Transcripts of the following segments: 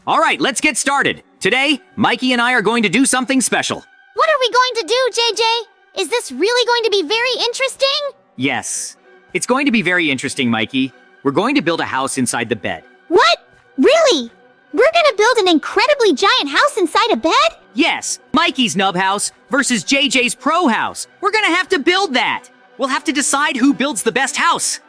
All right, let's get started. Today, Mikey and I are going to do something special. What are we going to do, JJ? Is this really going to be very interesting? Yes. It's going to be very interesting, Mikey. We're going to build a house inside the bed. What? Really? We're gonna build an incredibly giant house inside a bed? Yes, Mikey's nub house versus JJ's pro house. We're gonna have to build that. We'll have to decide who builds the best house.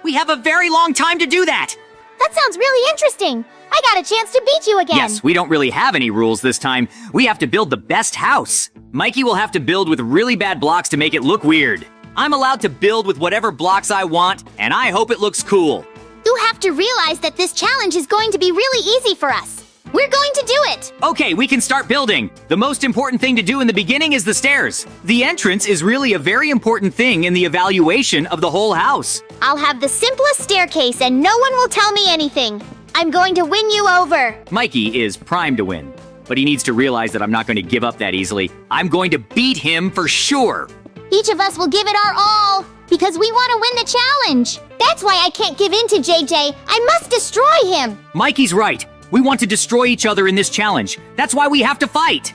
We have a very long time to do that. That sounds really interesting. I got a chance to beat you again. Yes, we don't really have any rules this time. We have to build the best house. Mikey will have to build with really bad blocks to make it look weird. I'm allowed to build with whatever blocks I want, and I hope it looks cool. You have to realize that this challenge is going to be really easy for us. We're going to do it. Okay, we can start building. The most important thing to do in the beginning is the stairs. The entrance is really a very important thing in the evaluation of the whole house. I'll have the simplest staircase and no one will tell me anything. I'm going to win you over. Mikey is primed to win, but he needs to realize that I'm not going to give up that easily. I'm going to beat him for sure. Each of us will give it our all because we want to win the challenge. That's why I can't give in to JJ. I must destroy him. Mikey's right. We want to destroy each other in this challenge. That's why we have to fight.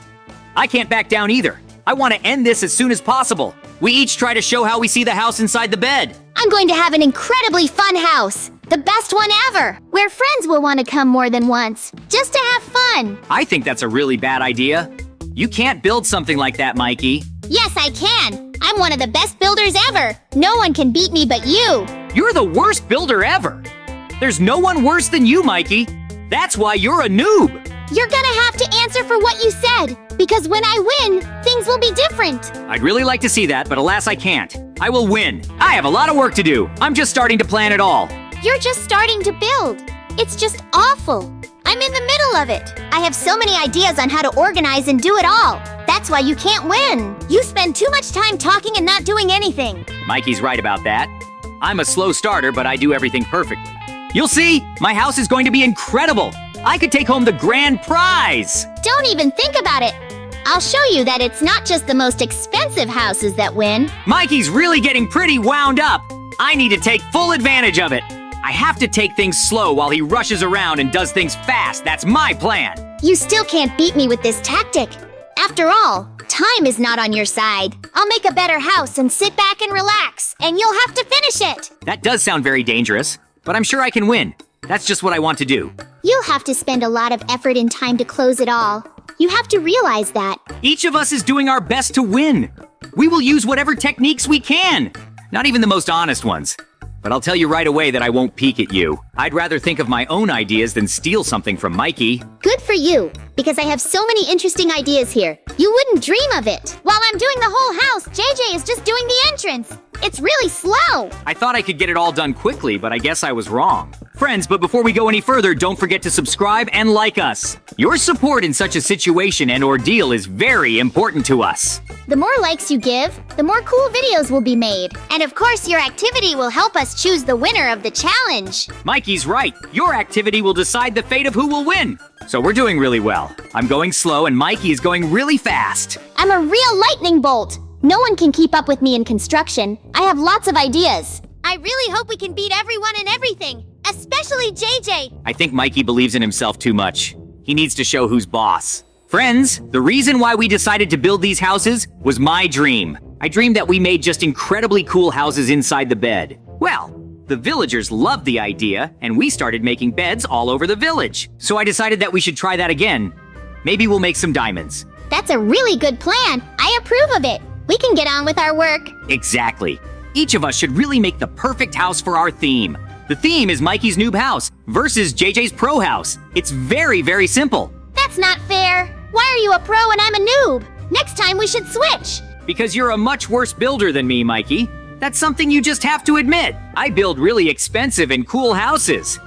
I can't back down either. I want to end this as soon as possible. We each try to show how we see the house inside the bed. I'm going to have an incredibly fun house. The best one ever. Where friends will want to come more than once. Just to have fun. I think that's a really bad idea. You can't build something like that, Mikey. Yes, I can. I'm one of the best builders ever. No one can beat me but you. You're the worst builder ever. There's no one worse than you, Mikey. That's why you're a noob. You're gonna have to answer for what you said. Because when I win, things will be different. I'd really like to see that, but alas, I can't. I will win. I have a lot of work to do. I'm just starting to plan it all. You're just starting to build. It's just awful. I'm in the middle of it. I have so many ideas on how to organize and do it all. That's why you can't win. You spend too much time talking and not doing anything. Mikey's right about that. I'm a slow starter, but I do everything perfectly. You'll see, my house is going to be incredible. I could take home the grand prize. Don't even think about it. I'll show you that it's not just the most expensive houses that win. Mikey's really getting pretty wound up. I need to take full advantage of it. I have to take things slow while he rushes around and does things fast. That's my plan. You still can't beat me with this tactic. After all, time is not on your side. I'll make a better house and sit back and relax, and you'll have to finish it. That does sound very dangerous, but I'm sure I can win. That's just what I want to do. You'll have to spend a lot of effort and time to close it all. You have to realize that. Each of us is doing our best to win. We will use whatever techniques we can. Not even the most honest ones. But I'll tell you right away that I won't peek at you. I'd rather think of my own ideas than steal something from Mikey. Good for you, because I have so many interesting ideas here. You wouldn't dream of it. While I'm doing the whole house, JJ is just doing the entrance. It's really slow. I thought I could get it all done quickly, but I guess I was wrong. Friends, but before we go any further, don't forget to subscribe and like us. Your support in such a situation and ordeal is very important to us. The more likes you give, the more cool videos will be made. And of course, your activity will help us choose the winner of the challenge. Mikey's right. Your activity will decide the fate of who will win. So we're doing really well. I'm going slow and Mikey is going really fast. I'm a real lightning bolt. No one can keep up with me in construction. I have lots of ideas. I really hope we can beat everyone and everything, especially JJ. I think Mikey believes in himself too much. He needs to show who's boss. Friends, the reason why we decided to build these houses was my dream. I dreamed that we made just incredibly cool houses inside the bed. Well, the villagers loved the idea, and we started making beds all over the village. So I decided that we should try that again. Maybe we'll make some diamonds. That's a really good plan. I approve of it. We can get on with our work. Exactly. Each of us should really make the perfect house for our theme. The theme is Mikey's noob house versus JJ's pro house. It's very, very simple. That's not fair. Why are you a pro and I'm a noob? Next time we should switch. Because you're a much worse builder than me, Mikey. That's something you just have to admit. I build really expensive and cool houses.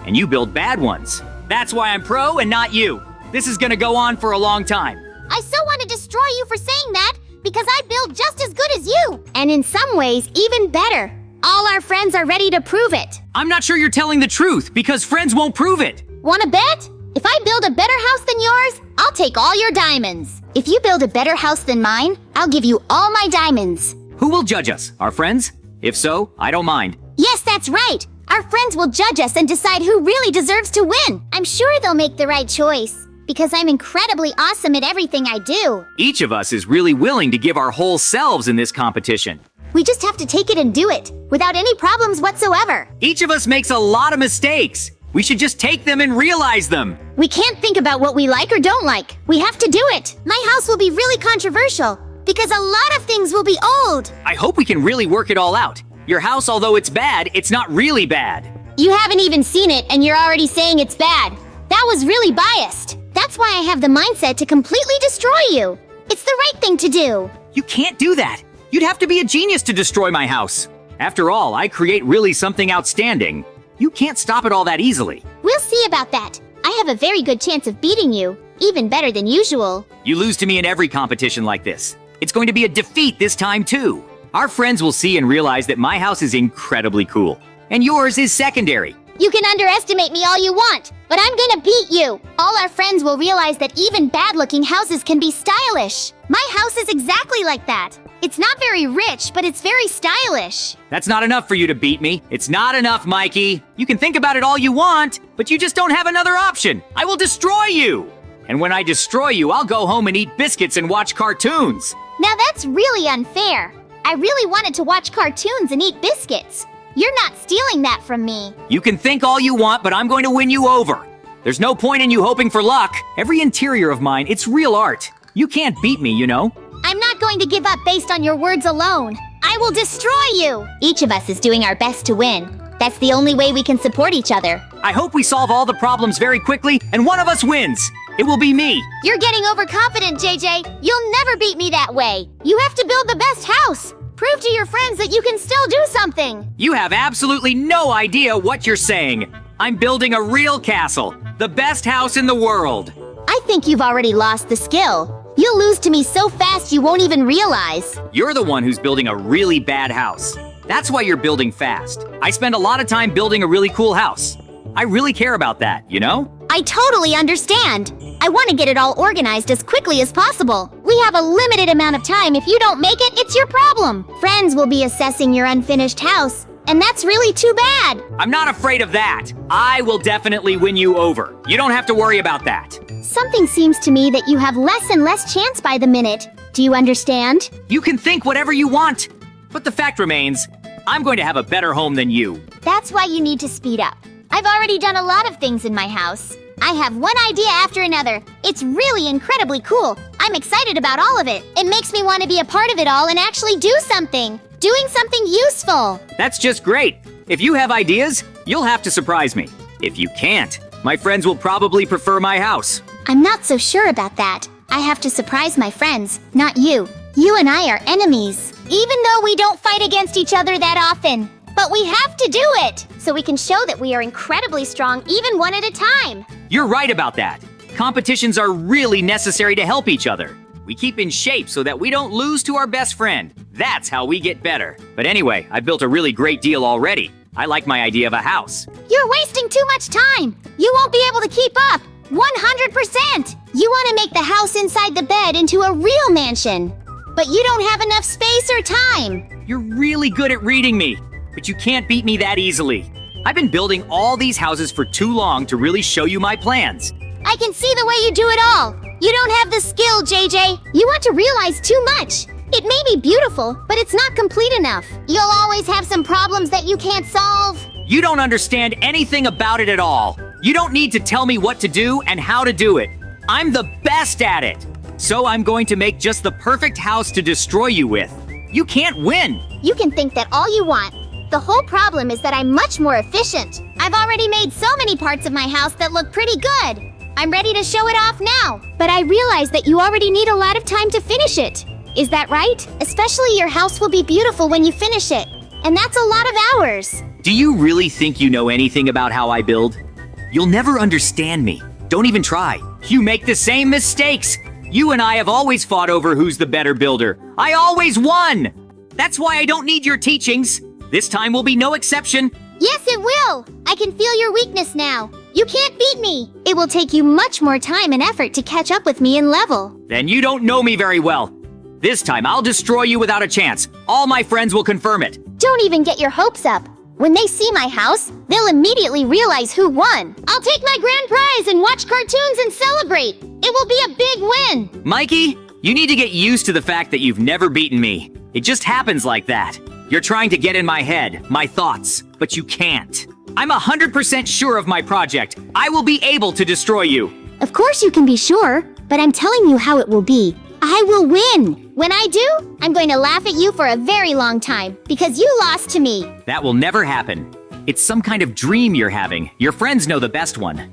And you build bad ones. That's why I'm pro and not you. This is gonna go on for a long time. I so want to destroy you for saying that because I build just as good as you. And in some ways, even better. All our friends are ready to prove it. I'm not sure you're telling the truth because friends won't prove it. Wanna bet? If I build a better house than yours, I'll take all your diamonds. If you build a better house than mine, I'll give you all my diamonds. Who will judge us? Our friends? If so, I don't mind. Yes, that's right. Our friends will judge us and decide who really deserves to win. I'm sure they'll make the right choice, because I'm incredibly awesome at everything I do. Each of us is really willing to give our whole selves in this competition. We just have to take it and do it, without any problems whatsoever. Each of us makes a lot of mistakes. We should just take them and realize them. We can't think about what we like or don't like. We have to do it. My house will be really controversial, because a lot of things will be old. I hope we can really work it all out. Your house, although it's bad, it's not really bad. You haven't even seen it, and you're already saying it's bad. That was really biased. That's why I have the mindset to completely destroy you. It's the right thing to do. You can't do that. You'd have to be a genius to destroy my house. After all, I create really something outstanding. You can't stop it all that easily. We'll see about that. I have a very good chance of beating you, even better than usual. You lose to me in every competition like this. It's going to be a defeat this time, too. Our friends will see and realize that my house is incredibly cool, and yours is secondary. You can underestimate me all you want, but I'm gonna beat you. All our friends will realize that even bad-looking houses can be stylish. My house is exactly like that. It's not very rich, but it's very stylish. That's not enough for you to beat me. It's not enough, Mikey. You can think about it all you want, but you just don't have another option. I will destroy you. And when I destroy you, I'll go home and eat biscuits and watch cartoons. Now that's really unfair. I really wanted to watch cartoons and eat biscuits. You're not stealing that from me. You can think all you want, but I'm going to win you over. There's no point in you hoping for luck. Every interior of mine, it's real art. You can't beat me, you know? I'm not going to give up based on your words alone. I will destroy you. Each of us is doing our best to win. That's the only way we can support each other. I hope we solve all the problems very quickly, and one of us wins. It will be me. You're getting overconfident, JJ. You'll never beat me that way. You have to build the best house. Prove to your friends that you can still do something. You have absolutely no idea what you're saying. I'm building a real castle, the best house in the world. I think you've already lost the skill. You'll lose to me so fast you won't even realize. You're the one who's building a really bad house. That's why you're building fast. I spend a lot of time building a really cool house. I really care about that, you know? I totally understand. I want to get it all organized as quickly as possible. We have a limited amount of time. If you don't make it, it's your problem. Friends will be assessing your unfinished house, and that's really too bad. I'm not afraid of that. I will definitely win you over. You don't have to worry about that. Something seems to me that you have less and less chance by the minute. Do you understand? You can think whatever you want, but the fact remains, I'm going to have a better home than you. That's why you need to speed up. I've already done a lot of things in my house. I have one idea after another. It's really incredibly cool. I'm excited about all of it. It makes me want to be a part of it all and actually do something. Doing something useful. That's just great. If you have ideas, you'll have to surprise me. If you can't, my friends will probably prefer my house. I'm not so sure about that. I have to surprise my friends, not you. You and I are enemies. Even though we don't fight against each other that often. But we have to do it, so we can show that we are incredibly strong even one at a time. You're right about that. Competitions are really necessary to help each other. We keep in shape so that we don't lose to our best friend. That's how we get better. But anyway, I've built a really great deal already. I like my idea of a house. You're wasting too much time. You won't be able to keep up. 100%. You want to make the house inside the bed into a real mansion. But you don't have enough space or time. You're really good at reading me, but you can't beat me that easily. I've been building all these houses for too long to really show you my plans. I can see the way you do it all. You don't have the skill, JJ. You want to realize too much. It may be beautiful, but it's not complete enough. You'll always have some problems that you can't solve. You don't understand anything about it at all. You don't need to tell me what to do and how to do it. I'm the best at it. So I'm going to make just the perfect house to destroy you with. You can't win. You can think that all you want. The whole problem is that I'm much more efficient. I've already made so many parts of my house that look pretty good. I'm ready to show it off now. But I realize that you already need a lot of time to finish it. Is that right? Especially your house will be beautiful when you finish it. And that's a lot of hours. Do you really think you know anything about how I build? You'll never understand me. Don't even try. You make the same mistakes. You and I have always fought over who's the better builder. I always won. That's why I don't need your teachings. This time will be no exception. Yes, it will. I can feel your weakness now. You can't beat me. It will take you much more time and effort to catch up with me in level. Then you don't know me very well. This time I'll destroy you without a chance. All my friends will confirm it. Don't even get your hopes up. When they see my house, they'll immediately realize who won. I'll take my grand prize and watch cartoons and celebrate. It will be a big win. Mikey, you need to get used to the fact that you've never beaten me. It just happens like that. You're trying to get in my head, my thoughts, but you can't. I'm 100% sure of my project. I will be able to destroy you. Of course you can be sure, but I'm telling you how it will be. I will win. When I do, I'm going to laugh at you for a very long time because you lost to me. That will never happen. It's some kind of dream you're having. Your friends know the best one.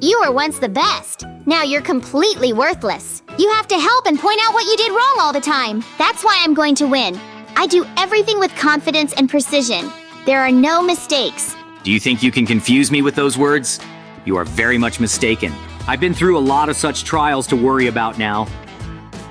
You were once the best. Now you're completely worthless. You have to help and point out what you did wrong all the time. That's why I'm going to win. I do everything with confidence and precision. There are no mistakes. Do you think you can confuse me with those words? You are very much mistaken. I've been through a lot of such trials to worry about now.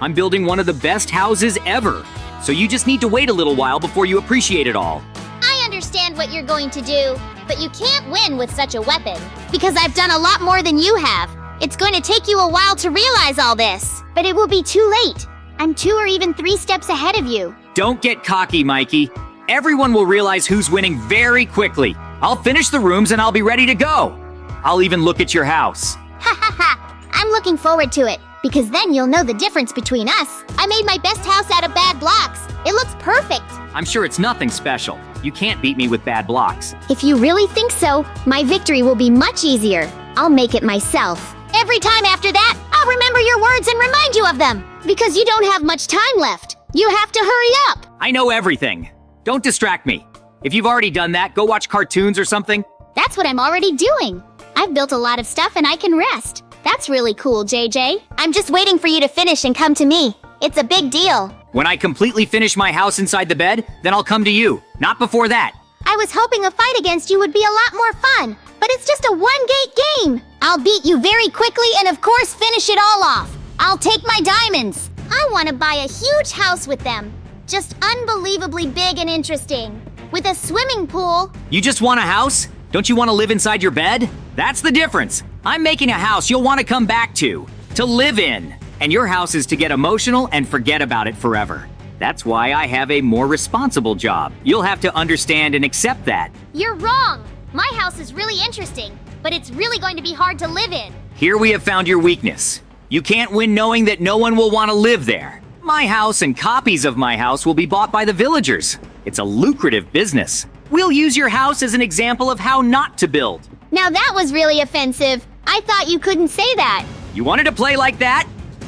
I'm building one of the best houses ever, so you just need to wait a little while before you appreciate it all. I understand what you're going to do, but you can't win with such a weapon. Because I've done a lot more than you have. It's going to take you a while to realize all this. But it will be too late. I'm 2 or even 3 steps ahead of you. Don't get cocky, Mikey. Everyone will realize who's winning very quickly. I'll finish the rooms and I'll be ready to go. I'll even look at your house. Ha ha ha! I'm looking forward to it, because then you'll know the difference between us. I made my best house out of bad blocks. It looks perfect. I'm sure it's nothing special. You can't beat me with bad blocks. If you really think so, my victory will be much easier. I'll make it myself. Every time after that, I'll remember your words and remind you of them. Because you don't have much time left. You have to hurry up. I know everything. Don't distract me. If you've already done that, go watch cartoons or something. That's what I'm already doing. I've built a lot of stuff and I can rest. That's really cool, JJ. I'm just waiting for you to finish and come to me. It's a big deal. When I completely finish my house inside the bed, then I'll come to you. Not before that. I was hoping a fight against you would be a lot more fun, but it's just a one-gate game. I'll beat you very quickly and of course finish it all off. I'll take my diamonds. I want to buy a huge house with them. Just unbelievably big and interesting. With a swimming pool. You just want a house? Don't you want to live inside your bed? That's the difference. I'm making a house you'll want to come back to live in. And your house is to get emotional and forget about it forever. That's why I have a more responsible job. You'll have to understand and accept that. You're wrong. My house is really interesting, but it's really going to be hard to live in. Here we have found your weakness. You can't win knowing that no one will want to live there. My house and copies of my house will be bought by the villagers. It's a lucrative business. We'll use your house as an example of how not to build. Now that was really offensive. I thought you couldn't say that. You wanted to play like that?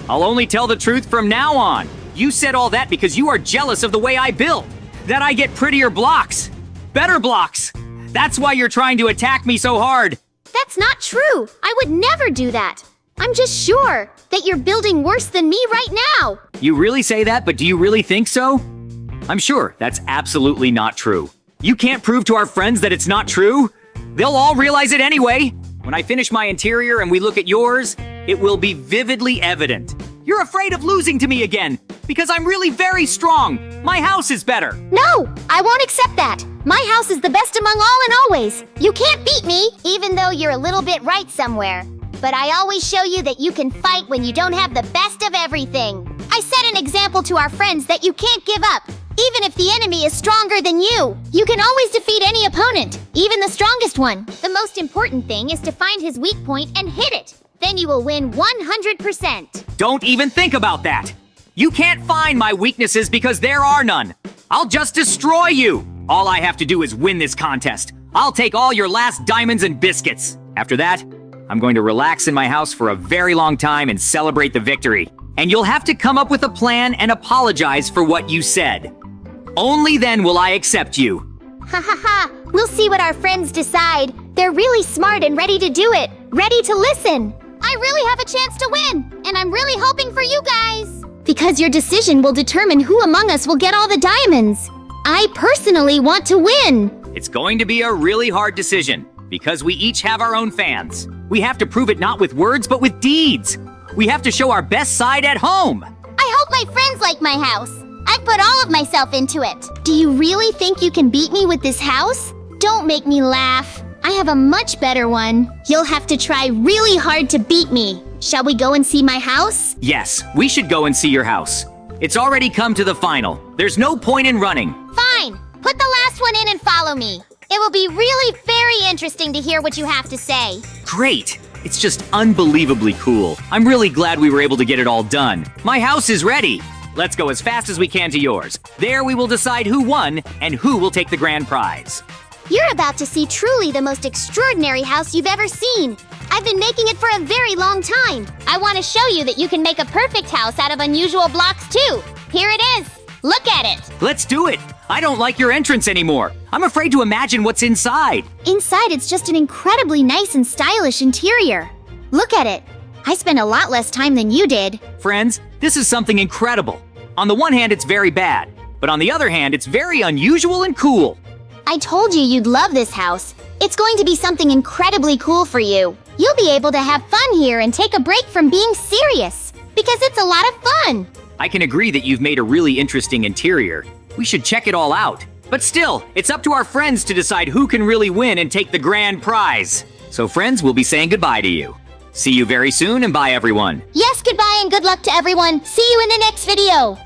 I'll only tell the truth from now on. You said all that because you are jealous of the way I build. That I get prettier blocks. Better blocks. That's why you're trying to attack me so hard. That's not true. I would never do that. I'm just sure that you're building worse than me right now. You really say that, but do you really think so? I'm sure that's absolutely not true. You can't prove to our friends that it's not true. They'll all realize it anyway. When I finish my interior and we look at yours, it will be vividly evident. You're afraid of losing to me again because I'm really very strong. My house is better. No, I won't accept that. My house is the best among all and always. You can't beat me, even though you're a little bit right somewhere. But I always show you that you can fight when you don't have the best of everything. I set an example to our friends that you can't give up. Even if the enemy is stronger than you, you can always defeat any opponent, even the strongest one. The most important thing is to find his weak point and hit it. Then you will win 100%. Don't even think about that. You can't find my weaknesses because there are none. I'll just destroy you. All I have to do is win this contest. I'll take all your last diamonds and biscuits. After that, I'm going to relax in my house for a very long time and celebrate the victory. And you'll have to come up with a plan and apologize for what you said. Only then will I accept you. Ha ha ha! We'll see what our friends decide. They're really smart and ready to do it. Ready to listen. I really have a chance to win, and I'm really hoping for you guys. Because your decision will determine who among us will get all the diamonds. I personally want to win. It's going to be a really hard decision, because we each have our own fans. We have to prove it not with words, but with deeds. We have to show our best side at home. I hope my friends like my house. I've put all of myself into it. Do you really think you can beat me with this house? Don't make me laugh. I have a much better one. You'll have to try really hard to beat me. Shall we go and see my house? Yes, we should go and see your house. It's already come to the final. There's no point in running. Fine. Put the last one in and follow me. It will be really very interesting to hear what you have to say. Great! It's just unbelievably cool. I'm really glad we were able to get it all done. My house is ready. Let's go as fast as we can to yours. There we will decide who won and who will take the grand prize. You're about to see truly the most extraordinary house you've ever seen. I've been making it for a very long time. I want to show you that you can make a perfect house out of unusual blocks too. Here it is. Look at it. Let's do it. I don't like your entrance anymore. I'm afraid to imagine what's inside. Inside, it's just an incredibly nice and stylish interior. Look at it. I spent a lot less time than you did. Friends, this is something incredible. On the one hand, it's very bad, but on the other hand, it's very unusual and cool. I told you you'd love this house. It's going to be something incredibly cool for you. You'll be able to have fun here and take a break from being serious, because it's a lot of fun. I can agree that you've made a really interesting interior. We should check it all out. But still, it's up to our friends to decide who can really win and take the grand prize. So friends, we'll be saying goodbye to you. See you very soon and bye everyone. Yes, goodbye and good luck to everyone. See you in the next video.